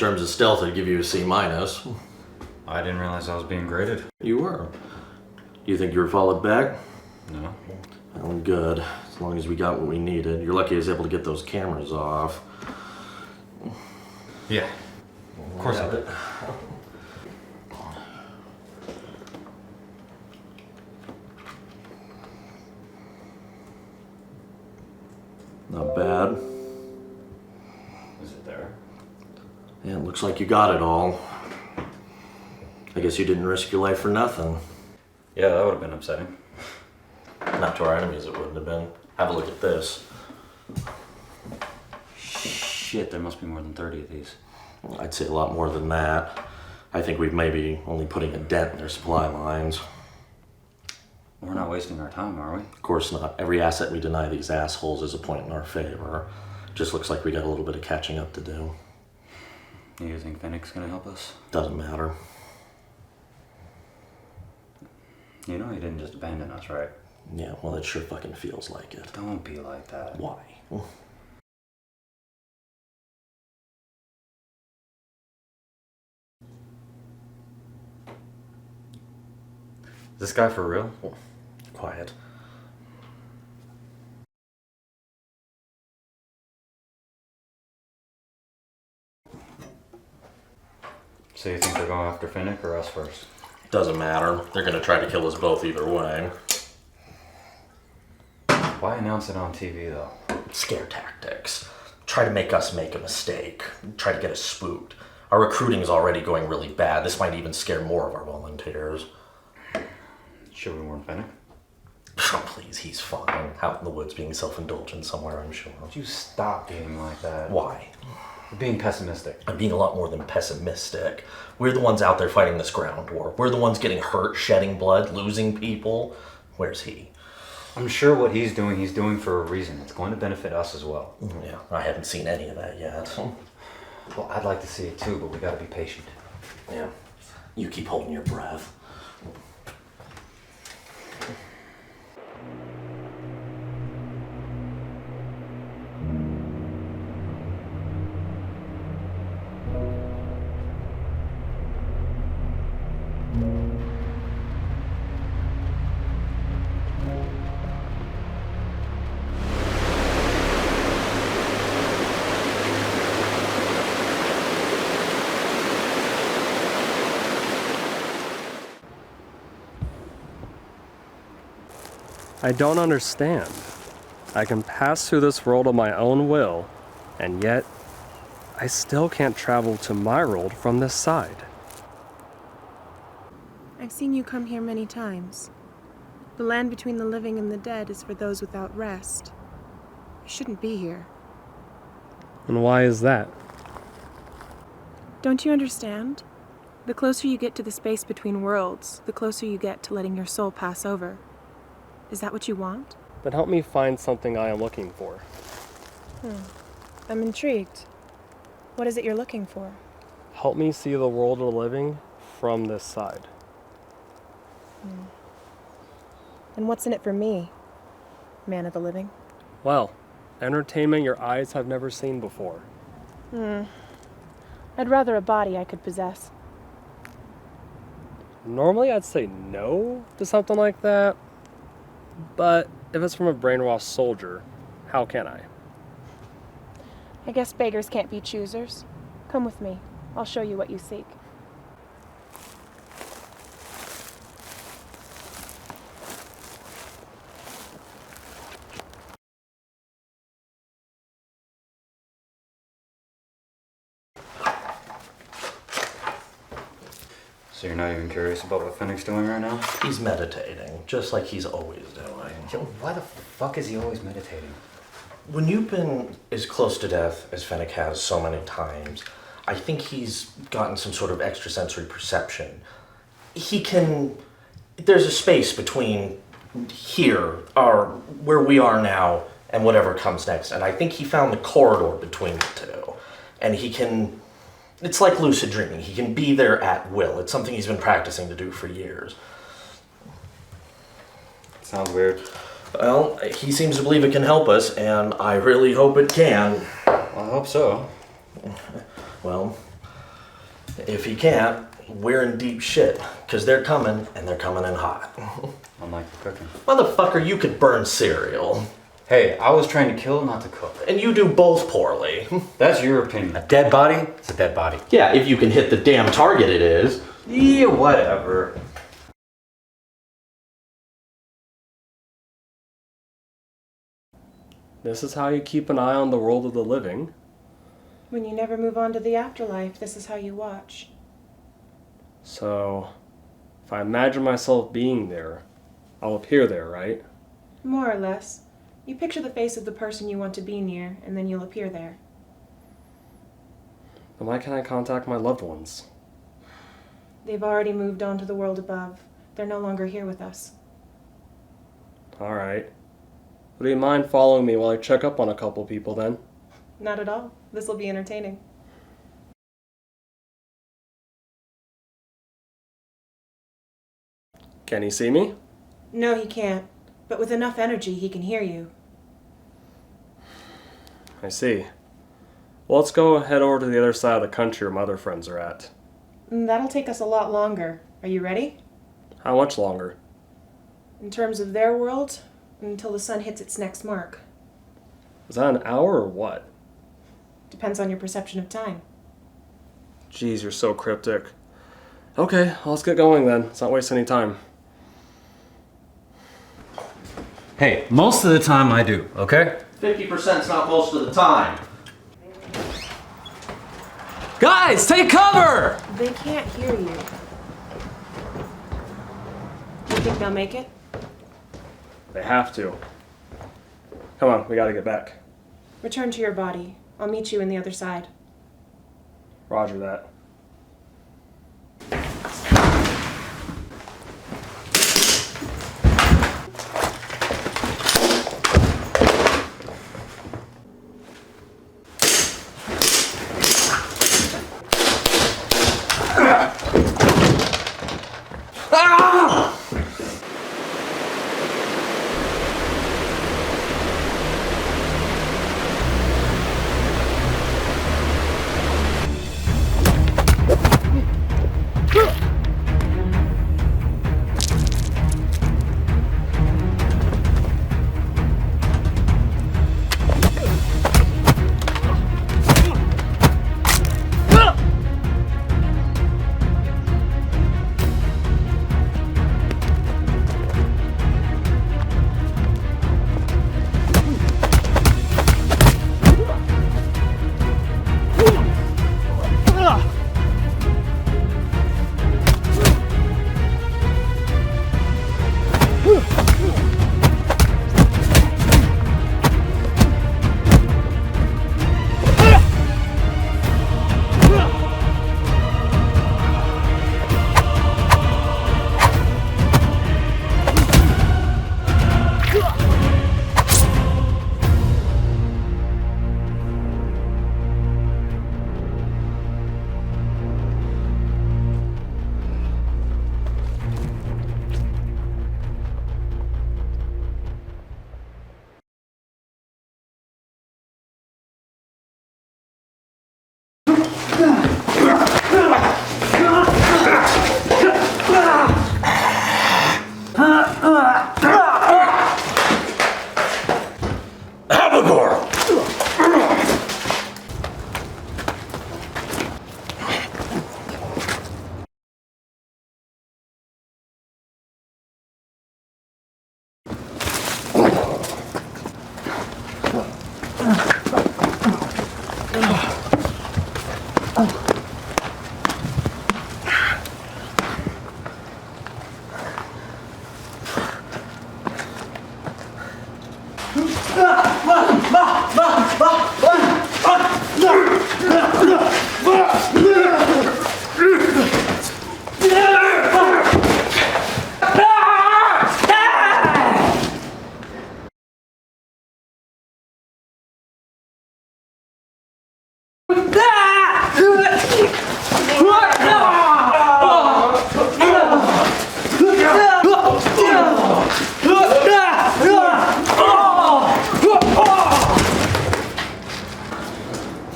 terms of stealth, I'd give you a C-. I didn't realize I was being graded. You were. You think you were followed back? No. Well, good. As long as we got what we needed. You're lucky I was able to get those cameras off. Yeah. Of course I did. Not bad. Is it there? Yeah, it looks like you got it all. I guess you didn't risk your life for nothing. Yeah, that would have been upsetting. Not to our enemies, it wouldn't have been. Have a look at this. Shit, there must be more than 30 of these. I'd say a lot more than that. I think we've maybe only putting a dent in their supply lines. We're not wasting our time, are we? Of course not. Every asset we deny these assholes is a point in our favor. Just looks like we got a little bit of catching up to do. You think Fennec's gonna help us? Doesn't matter. You know he didn't just abandon us, right? Yeah, well, it sure fucking feels like it. Don't be like that. Why? Is this guy for real? Quiet. So you think they're going after Fennec or us first? Doesn't matter. They're gonna try to kill us both either way. Why announce it on TV though? Scare tactics. Try to make us make a mistake. Try to get us spooked. Our recruiting is already going really bad. This might even scare more of our volunteers. Should we warn Fennec? Oh, please, he's fine. Out in the woods being self-indulgent somewhere, I'm sure. Would you stop being like that? Why? You're being pessimistic. I'm being a lot more than pessimistic. We're the ones out there fighting this ground war. We're the ones getting hurt, shedding blood, losing people. Where's he? I'm sure what he's doing for a reason. It's going to benefit us as well. Yeah, I haven't seen any of that yet. Well, I'd like to see it too, but we gotta be patient. Yeah, you keep holding your breath. I don't understand. I can pass through this world on my own will, and yet I still can't travel to my world from this side. I've seen you come here many times. The land between the living and the dead is for those without rest. You shouldn't be here. And why is that? Don't you understand? The closer you get to the space between worlds, the closer you get to letting your soul pass over. Is that what you want? Then help me find something I am looking for. I'm intrigued. What is it you're looking for? Help me see the world of the living from this side. And what's in it for me, man of the living? Well, entertainment your eyes have never seen before. I'd rather a body I could possess. Normally I'd say no to something like that, but if it's from a brainwashed soldier, how can I? I guess beggars can't be choosers. Come with me. I'll show you what you seek. So you're not even curious about what Fennec's doing right now? He's meditating, just like he's always doing. Yo, why the fuck is he always meditating? When you've been as close to death as Fennec has so many times, I think he's gotten some sort of extrasensory perception. There's a space between here, or where we are now, and whatever comes next. And I think he found the corridor between the two. And it's like lucid dreaming. He can be there at will. It's something he's been practicing to do for years. Sounds weird. Well, he seems to believe it can help us, and I really hope it can. Well, I hope so. Well, If he can't, we're in deep shit, because they're coming, and they're coming in hot. Unlike the cooking. Motherfucker, you could burn cereal. Hey, I was trying to kill, not to cook. And you do both poorly. That's your opinion. A dead body? It's a dead body. Yeah, if you can hit the damn target it is. Yeah, whatever. This is how you keep an eye on the world of the living. When you never move on to the afterlife, this is how you watch. So, if I imagine myself being there, I'll appear there, right? More or less. You picture the face of the person you want to be near, and then you'll appear there. Then why can't I contact my loved ones? They've already moved on to the world above. They're no longer here with us. Alright. Would you mind following me while I check up on a couple people then? Not at all. This will be entertaining. Can he see me? No, he can't. But with enough energy, he can hear you. I see. Well, let's go head over to the other side of the country where my other friends are at. That'll take us a lot longer. Are you ready? How much longer? In terms of their world, until the sun hits its next mark. Is that an hour or what? Depends on your perception of time. Jeez, you're so cryptic. Okay, well, let's get going then. Let's not waste any time. Hey, most of the time I do, okay? 50%'s not most of the time. Guys, take cover! They can't hear you. You think they'll make it? They have to. Come on, we gotta get back. Return to your body. I'll meet you in the other side. Roger that.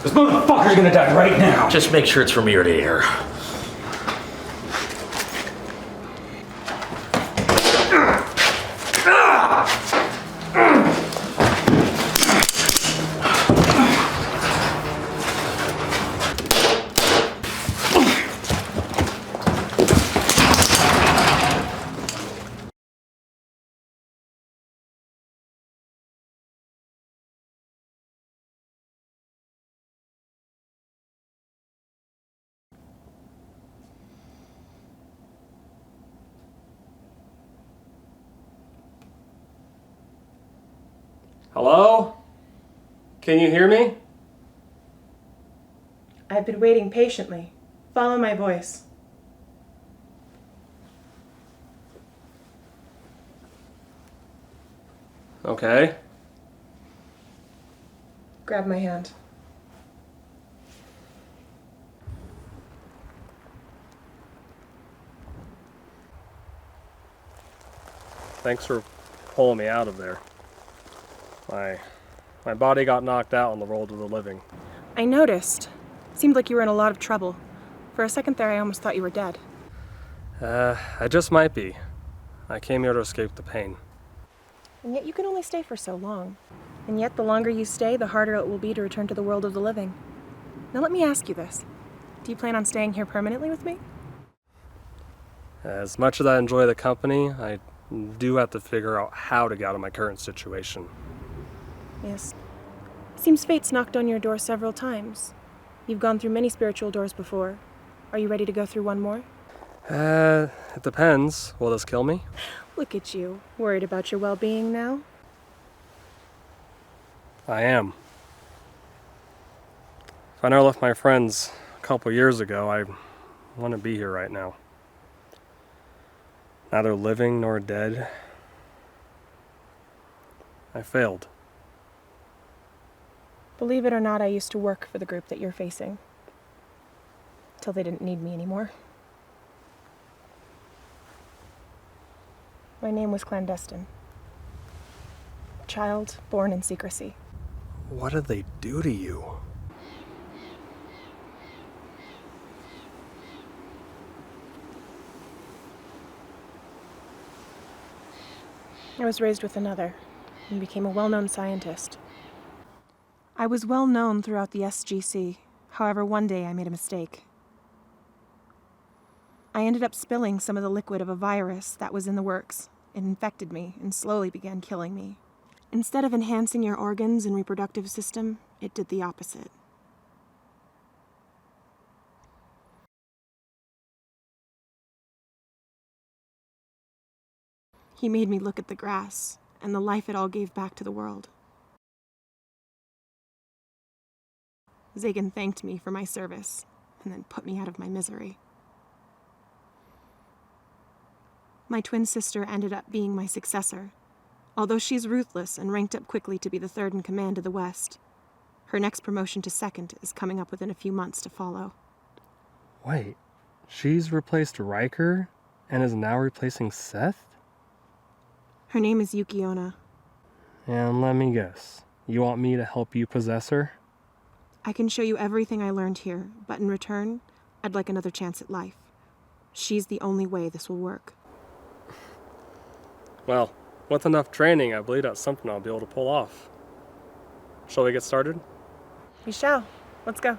This motherfucker's gonna die right now. Just make sure it's from ear to ear. Hello? Can you hear me? I've been waiting patiently. Follow my voice. Okay. Grab my hand. Thanks for pulling me out of there. My body got knocked out in the world of the living. I noticed. Seemed like you were in a lot of trouble. For a second there, I almost thought you were dead. I just might be. I came here to escape the pain. And yet you can only stay for so long. And yet the longer you stay, the harder it will be to return to the world of the living. Now let me ask you this. Do you plan on staying here permanently with me? As much as I enjoy the company, I do have to figure out how to get out of my current situation. Yes. Seems fate's knocked on your door several times. You've gone through many spiritual doors before. Are you ready to go through one more? It depends. Will this kill me? Look at you, worried about your well-being now? I am. If I never left my friends a couple years ago, I wouldn't be here right now. Neither living nor dead. I failed. Believe it or not, I used to work for the group that you're facing. Till they didn't need me anymore. My name was Clandestine. A child born in secrecy. What did they do to you? I was raised with another and became a well-known scientist. I was well known throughout the SGC. However, one day I made a mistake. I ended up spilling some of the liquid of a virus that was in the works. It infected me and slowly began killing me. Instead of enhancing your organs and reproductive system, it did the opposite. He made me look at the grass and the life it all gave back to the world. Zagan thanked me for my service and then put me out of my misery. My twin sister ended up being my successor. Although she's ruthless and ranked up quickly to be the third in command of the West, her next promotion to second is coming up within a few months to follow. Wait, she's replaced Riker and is now replacing Seth? Her name is Yukiona. And let me guess, you want me to help you possess her? I can show you everything I learned here, but in return, I'd like another chance at life. She's the only way this will work. Well, with enough training, I believe that's something I'll be able to pull off. Shall we get started? We shall. Let's go.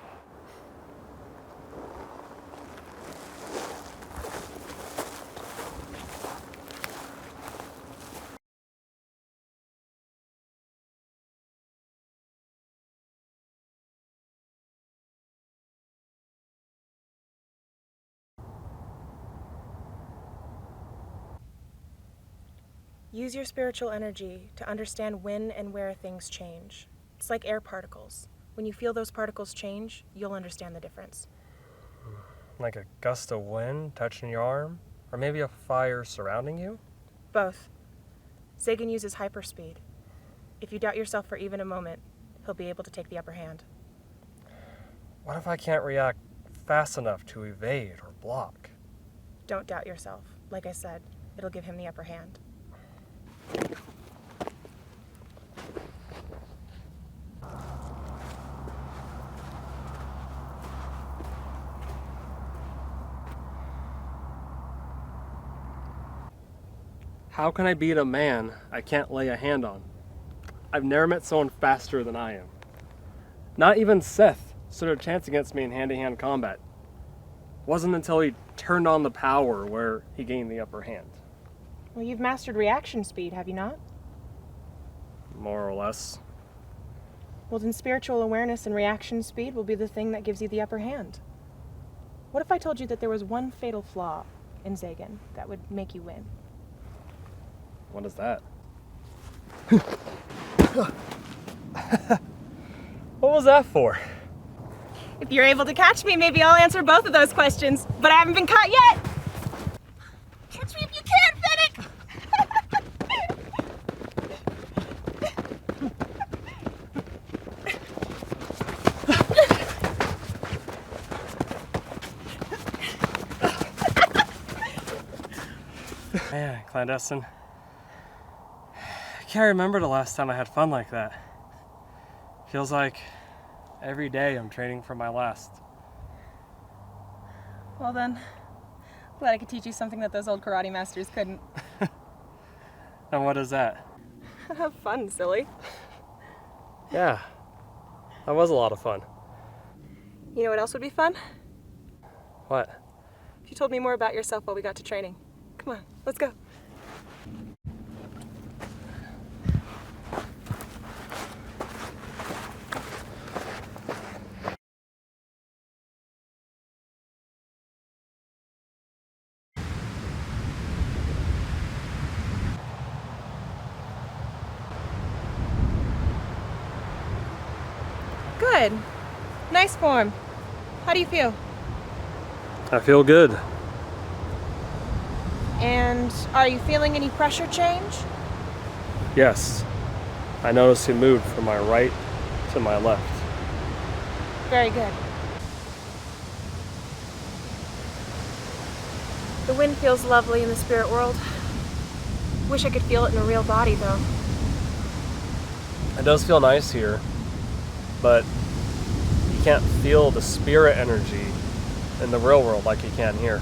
Use your spiritual energy to understand when and where things change. It's like air particles. When you feel those particles change, you'll understand the difference. Like a gust of wind touching your arm? Or maybe a fire surrounding you? Both. Zagan uses hyperspeed. If you doubt yourself for even a moment, he'll be able to take the upper hand. What if I can't react fast enough to evade or block? Don't doubt yourself. Like I said, it'll give him the upper hand. How can I beat a man I can't lay a hand on? I've never met someone faster than I am. Not even Seth stood a chance against me in hand-to-hand combat. It wasn't until he turned on the power where he gained the upper hand. Well, you've mastered reaction speed, have you not? More or less. Well, then spiritual awareness and reaction speed will be the thing that gives you the upper hand. What if I told you that there was one fatal flaw in Zagan that would make you win? What is that? What was that for? If you're able to catch me, maybe I'll answer both of those questions. But I haven't been caught yet. Catch me if you can, Fennec! Man, clandestine. I can't remember the last time I had fun like that. Feels like every day I'm training for my last. Well then, glad I could teach you something that those old karate masters couldn't. And what is that? Have fun, silly. Yeah, that was a lot of fun. You know what else would be fun? What? If you told me more about yourself while we got to training. Come on, let's go. Good. Nice form. How do you feel? I feel good. And are you feeling any pressure change? Yes. I noticed he moved from my right to my left. Very good. The wind feels lovely in the spirit world. Wish I could feel it in a real body, though. It does feel nice here, but you can't feel the spirit energy in the real world like you can here.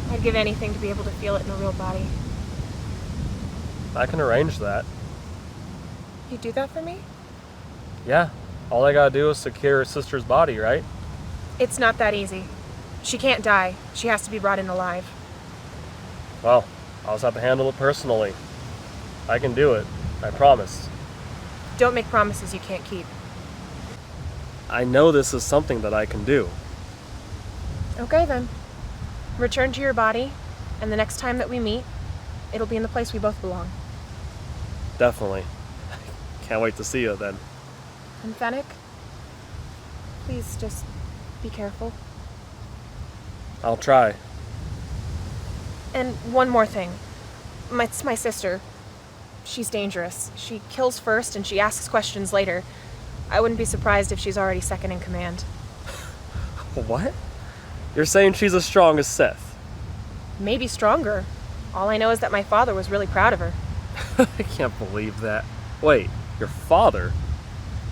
I'd give anything to be able to feel it in a real body. I can arrange that. You do that for me? Yeah, all I gotta do is secure her sister's body, right? It's not that easy. She can't die. She has to be brought in alive. Well, I'll just have to handle it personally. I can do it, I promise. Don't make promises you can't keep. I know this is something that I can do. Okay then. Return to your body, and the next time that we meet, it'll be in the place we both belong. Definitely. Can't wait to see you then. And Fennec, please just be careful. I'll try. And one more thing. It's my sister. She's dangerous. She kills first and she asks questions later. I wouldn't be surprised if she's already second in command. What? You're saying she's as strong as Seth? Maybe stronger. All I know is that my father was really proud of her. I can't believe that. Wait, your father?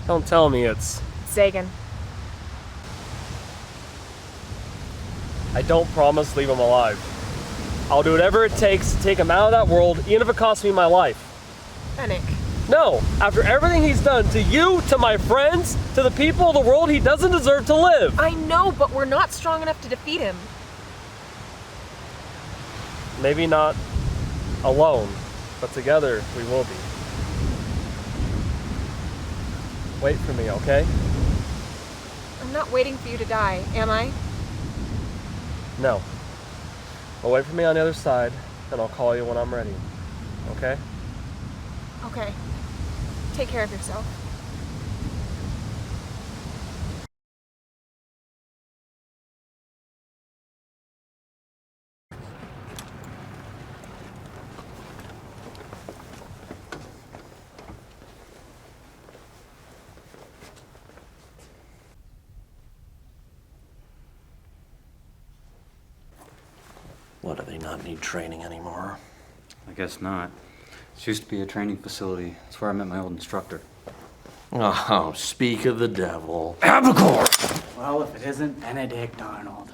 Don't tell me it's... Zagan. I don't promise to leave him alive. I'll do whatever it takes to take him out of that world, even if it costs me my life. Fennec. No, after everything he's done to you, to my friends, to the people of the world, he doesn't deserve to live. I know, but we're not strong enough to defeat him. Maybe not alone, but together we will be. Wait for me, okay? I'm not waiting for you to die, am I? No. Well, wait for me on the other side, and I'll call you when I'm ready. Okay? Okay. Take care of yourself. What, do they not need training anymore? I guess not. This used to be a training facility. That's where I met my old instructor. Oh, speak of the devil. Well, if it isn't Benedict Arnold.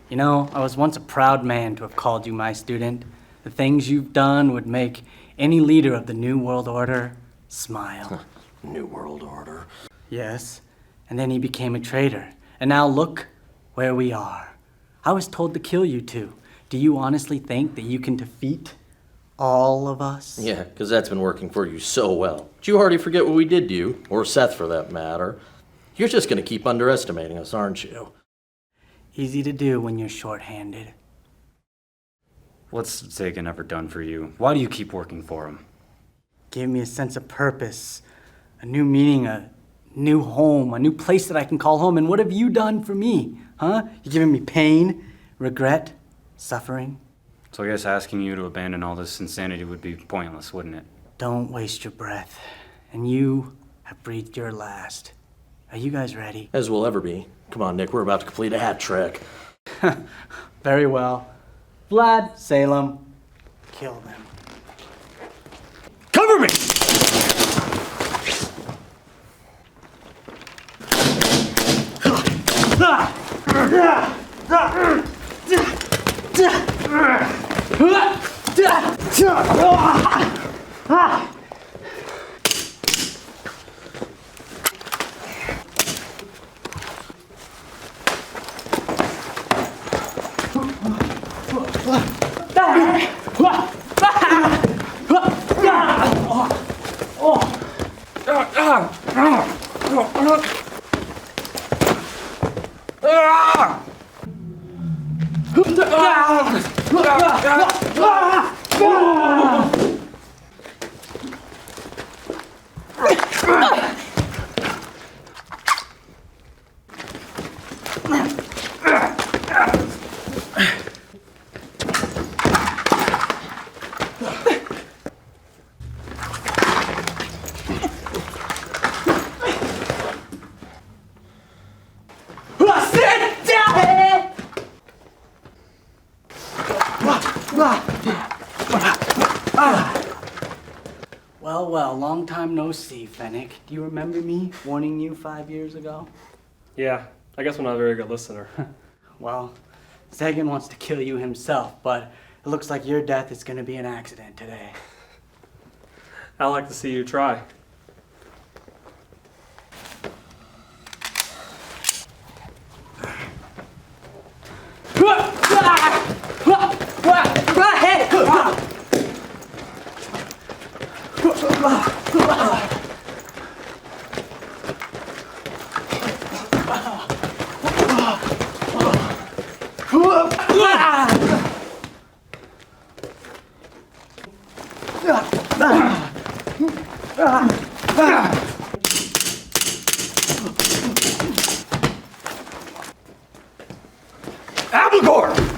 You know, I was once a proud man to have called you my student. The things you've done would make any leader of the New World Order smile. New World Order. Yes, and then he became a traitor. And now look where we are. I was told to kill you two. Do you honestly think that you can defeat all of us? Yeah, because that's been working for you so well. Did you already forget what we did to you? Or Seth, for that matter. You're just going to keep underestimating us, aren't you? Easy to do when you're short-handed. What's Zagan ever done for you? Why do you keep working for him? gave me a sense of purpose, a new meaning, a new home, a new place that I can call home. And what have you done for me? Huh? You've given me pain, regret, suffering. So I guess asking you to abandon all this insanity would be pointless, wouldn't it? Don't waste your breath. And you have breathed your last. Are you guys ready? As we'll ever be. Come on, Nick, we're about to complete a hat trick. Very well. Vlad, Salem, kill them. Cover me! Well, long time no see, Fennec. Do you remember me warning you 5 years ago? Yeah, I guess I'm not a very good listener. Well, Sagan wants to kill you himself, but it looks like your death is going to be an accident today. I'd like to see you try.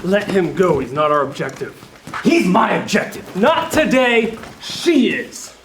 Let him go. He's not our objective. He's my objective. Not today. She is.